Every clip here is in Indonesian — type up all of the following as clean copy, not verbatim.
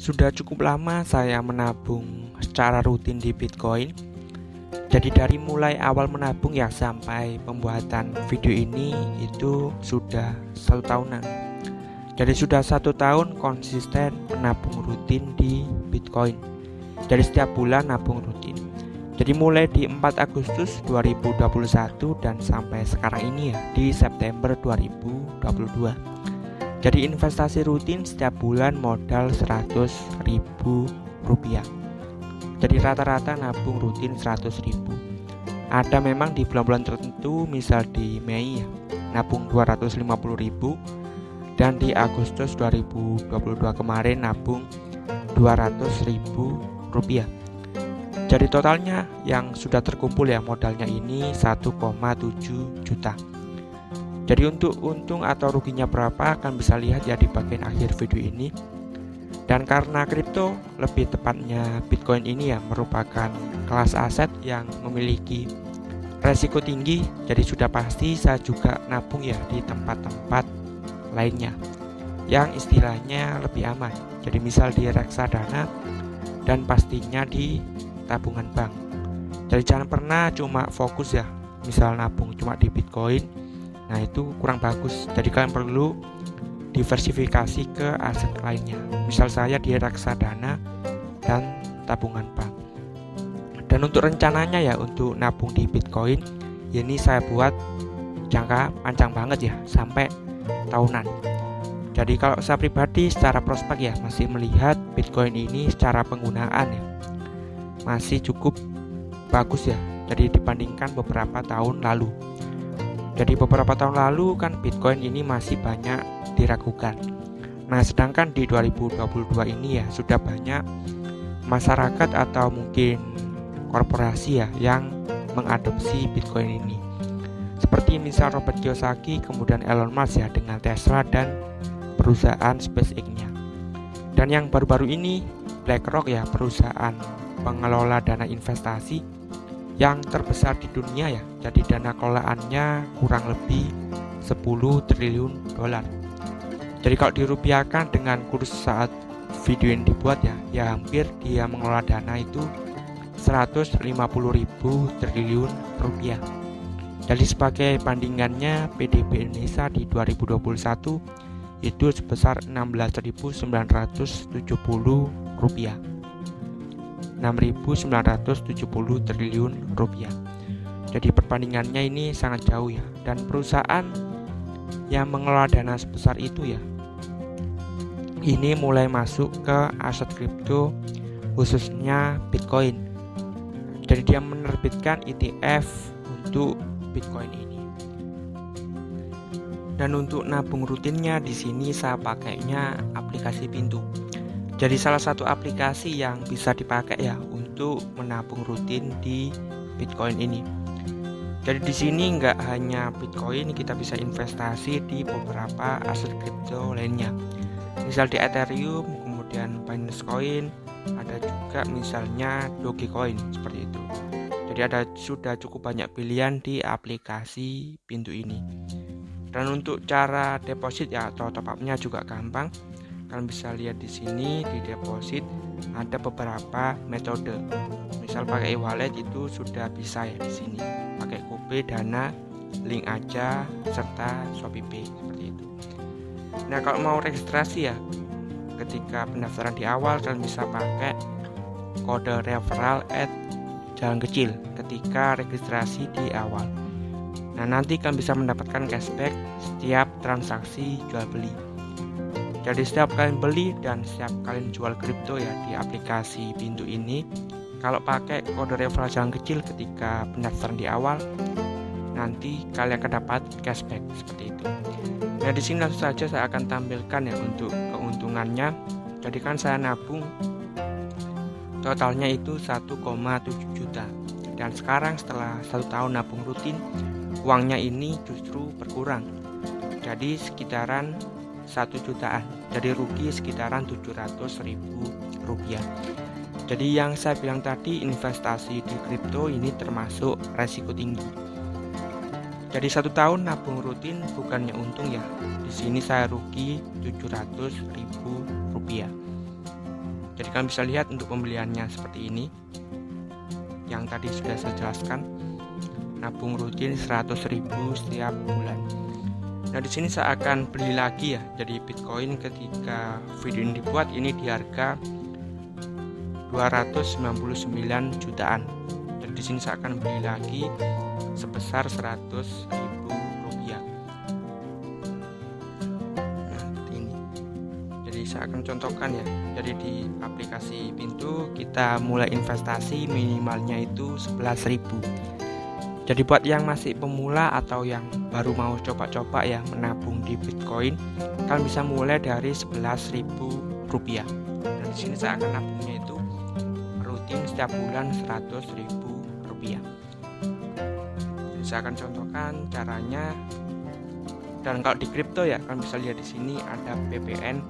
Sudah cukup lama saya menabung secara rutin di Bitcoin. Jadi dari mulai awal menabung ya sampai pembuatan video ini itu sudah 1 tahunan. Jadi sudah 1 tahun konsisten menabung rutin di Bitcoin. Jadi setiap bulan nabung rutin. Jadi mulai di 4 Agustus 2021 dan sampai sekarang ini ya di September 2022. Jadi investasi rutin setiap bulan modal Rp100.000. Jadi rata-rata nabung rutin 100.000. Ada memang di bulan-bulan tertentu, misal di Mei ya, nabung 250.000, dan di Agustus 2022 kemarin nabung Rp200.000. Jadi totalnya yang sudah terkumpul ya modalnya ini 1,7 juta. Jadi untuk untung atau ruginya berapa akan bisa lihat ya di bagian akhir video ini. Dan karena kripto, lebih tepatnya Bitcoin ini ya merupakan kelas aset yang memiliki resiko tinggi, jadi sudah pasti saya juga nabung ya di tempat-tempat lainnya yang istilahnya lebih aman. Jadi misal di reksadana dan pastinya di tabungan bank. Jadi jangan pernah cuma fokus ya misal nabung cuma di Bitcoin. Nah itu kurang bagus. Jadi kalian perlu diversifikasi ke aset lainnya. Misal saya di reksadana dan tabungan bank. Dan untuk rencananya ya untuk nabung di Bitcoin, ini saya buat jangka panjang banget ya sampai tahunan. Jadi kalau saya pribadi secara prospek ya masih melihat Bitcoin ini secara penggunaan ya masih cukup bagus ya. Jadi dibandingkan beberapa tahun lalu. Jadi beberapa tahun lalu kan Bitcoin ini masih banyak diragukan. Nah sedangkan di 2022 ini ya sudah banyak masyarakat atau mungkin korporasi ya yang mengadopsi Bitcoin ini. Seperti misal Robert Kiyosaki, kemudian Elon Musk ya dengan Tesla dan perusahaan SpaceX-nya. Dan yang baru-baru ini BlackRock ya perusahaan pengelola dana investasi yang terbesar di dunia ya. Jadi dana kelolaannya kurang lebih 10 triliun dolar. Jadi kalau dirupiahkan dengan kurs saat video ini dibuat ya hampir dia mengelola dana itu 150.000 triliun rupiah. Jadi sebagai bandingannya PDB Indonesia di 2021 itu sebesar 16.970 rupiah. 6.970 triliun rupiah. Jadi perbandingannya ini sangat jauh ya. Dan perusahaan yang mengelola dana sebesar itu ya ini mulai masuk ke aset kripto khususnya Bitcoin. Jadi dia menerbitkan ETF untuk Bitcoin ini. Dan untuk nabung rutinnya di sini saya pakainya aplikasi Pintu. Jadi salah satu aplikasi yang bisa dipakai ya untuk menabung rutin di Bitcoin ini. Jadi di sini nggak hanya Bitcoin, kita bisa investasi di beberapa aset kripto lainnya. Misal di Ethereum, kemudian Binance Coin, ada juga misalnya Dogecoin seperti itu. Jadi sudah cukup banyak pilihan di aplikasi Pintu ini. Dan untuk cara deposit ya atau top up-nya juga gampang. Kalian bisa lihat di sini di deposit ada beberapa metode. Misal pakai e-wallet itu sudah bisa ya di sini. Pakai Kope, Dana, Link Aja, serta ShopeePay seperti itu. Nah kalau mau registrasi ya ketika pendaftaran di awal kalian bisa pakai kode referral @jalan kecil ketika registrasi di awal. Nah nanti kalian bisa mendapatkan cashback setiap transaksi jual beli. Jadi setiap kalian beli dan setiap kalian jual kripto ya di aplikasi Pintu ini, kalau pakai kode referral jalan kecil ketika pendaftaran di awal, nanti kalian akan dapat cashback seperti itu. Nah di sini langsung saja saya akan tampilkan ya untuk keuntungannya. Jadi kan saya nabung totalnya itu 1,7 juta. Dan sekarang setelah 1 tahun nabung rutin, uangnya ini justru berkurang. Jadi sekitaran 1 jutaan. Jadi rugi sekitaran 700.000 rupiah. Jadi yang saya bilang tadi investasi di kripto ini termasuk resiko tinggi. Jadi 1 tahun nabung rutin bukannya untung ya. Di sini saya rugi 700.000 rupiah. Jadi kalian bisa lihat untuk pembeliannya seperti ini. Yang tadi sudah saya jelaskan, nabung rutin 100.000 setiap bulan. Nah, di sini saya akan beli lagi ya. Jadi Bitcoin ketika video ini dibuat ini di harga 299 jutaan. Jadi di sini saya akan beli lagi sebesar 100.000 rupiah. Nah, seperti ini. Jadi saya akan contohkan ya. Jadi di aplikasi Pintu kita mulai investasi minimalnya itu 11.000. Jadi buat yang masih pemula atau yang baru mau coba-coba ya menabung di Bitcoin, kalian bisa mulai dari 11.000 rupiah. Dan di sini saya akan nabungnya itu rutin setiap bulan 100.000 rupiah. Jadi saya akan contohkan caranya. Dan kalau di kripto ya, kalian bisa lihat di sini ada PPN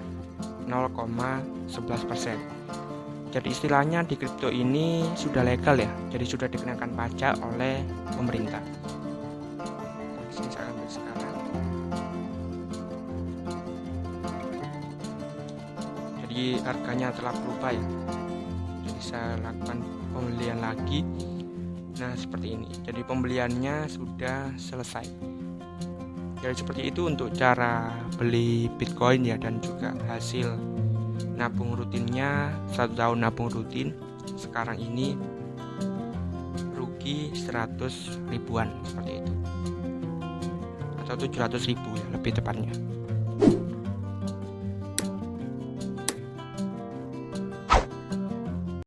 0,11%. Jadi istilahnya di kripto ini sudah legal ya, jadi sudah dikenakan pajak oleh pemerintah. Di sini saya ambil sekarang. Jadi harganya telah berubah ya. Jadi saya lakukan pembelian lagi. Nah, seperti ini. Jadi pembeliannya sudah selesai. Jadi seperti itu untuk cara beli Bitcoin ya, dan juga hasil nabung rutinnya 1 tahun nabung rutin sekarang ini rugi 100 ribuan seperti itu, atau 700.000 ya lebih tepatnya.